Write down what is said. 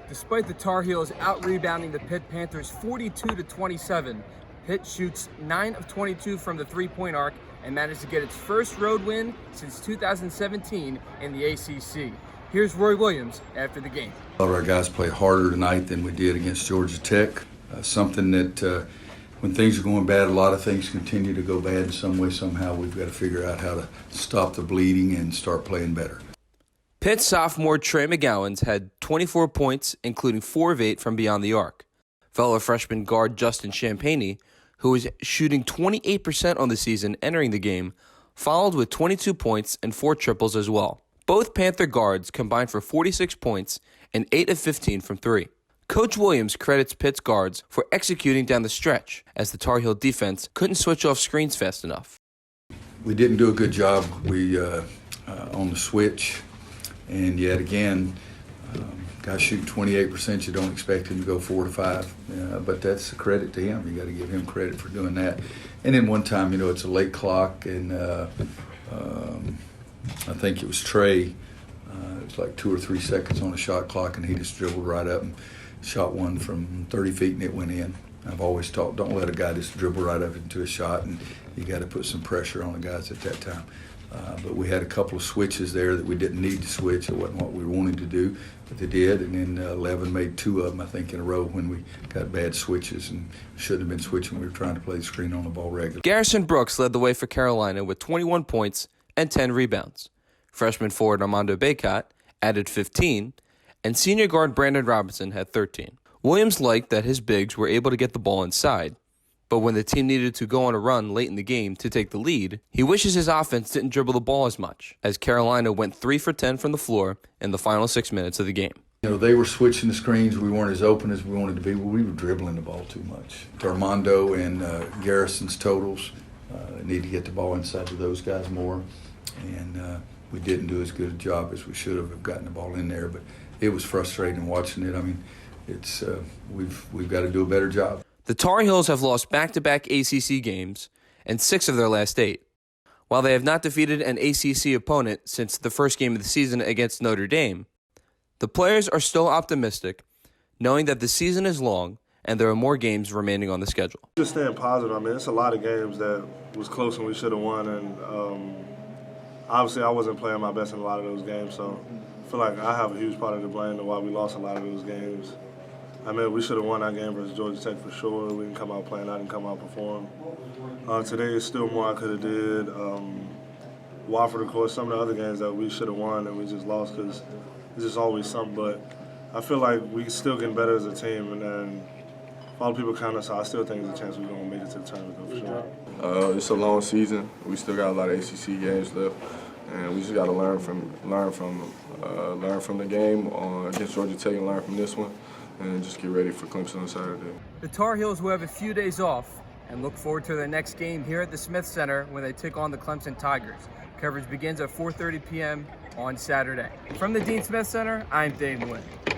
Despite the Tar Heels out-rebounding the Pitt Panthers 42-27, Pitt shoots 9 of 22 from the three-point arc and managed to get its first road win since 2017 in the ACC. Here's Roy Williams after the game. A lot of our guys played harder tonight than we did against Georgia Tech. Something that when things are going bad, a lot of things continue to go bad in some way, somehow. We've got to figure out how to stop the bleeding and start playing better. Pitt sophomore Trey McGowans had 24 points, including 4 of 8 from beyond the arc. Fellow freshman guard Justin Champagnie, who was shooting 28% on the season entering the game, followed with 22 points and 4 triples as well. Both Panther guards combined for 46 points and 8 of 15 from 3. Coach Williams credits Pitt's guards for executing down the stretch, as the Tar Heel defense couldn't switch off screens fast enough. We didn't do a good job on the switch. And yet again, guys shooting 28%, you don't expect him to go 4 to 5. But that's a credit to him. You got to give him credit for doing that. And then one time, it's a late clock, and I think it was Trey. It was like 2 or 3 seconds on the shot clock, and he just dribbled right up and shot one from 30 feet, and it went in. I've always taught, don't let a guy just dribble right up into a shot, and you got to put some pressure on the guys at that time. But we had a couple of switches there that we didn't need to switch. It wasn't what we wanted to do, but they did. And then Levin made 2 of them, I think, in a row when we got bad switches and shouldn't have been switching. We were trying to play the screen on the ball regularly. Garrison Brooks led the way for Carolina with 21 points and 10 rebounds. Freshman forward Armando Bacot added 15, and senior guard Brandon Robinson had 13. Williams liked that his bigs were able to get the ball inside, but when the team needed to go on a run late in the game to take the lead, he wishes his offense didn't dribble the ball as much, as Carolina went 3 for 10 from the floor in the final 6 minutes of the game. They were switching the screens. We weren't as open as we wanted to be. We were dribbling the ball too much. Armando and Garrison's totals need to get the ball inside to those guys more, and we didn't do as good a job as we should have gotten the ball in there. But it was frustrating watching it. I mean, it's we've got to do a better job. The Tar Heels have lost back-to-back ACC games and 6 of their last 8. While they have not defeated an ACC opponent since the first game of the season against Notre Dame, the players are still optimistic, knowing that the season is long and there are more games remaining on the schedule. Just staying positive. I mean, it's a lot of games that was close and we should have won, and obviously I wasn't playing my best in a lot of those games, so I feel like I have a huge part of the blame to why we lost a lot of those games. I mean, we should have won that game versus Georgia Tech for sure. We didn't come out playing. I didn't come out perform. Today is still more I could have did. Wofford, of course, some of the other games that we should have won and we just lost because it's just always something. But I feel like we still getting better as a team, and then if all the people count us out, I still think there's a chance we're going to make it to the tournament, though, for sure. It's a long season. We still got a lot of ACC games left, and we just got to learn from the game against Georgia Tech and learn from this one, and just get ready for Clemson on Saturday. The Tar Heels will have a few days off and look forward to their next game here at the Smith Center when they take on the Clemson Tigers. Coverage begins at 4:30 p.m. on Saturday. From the Dean Smith Center, I'm Dave Nguyen.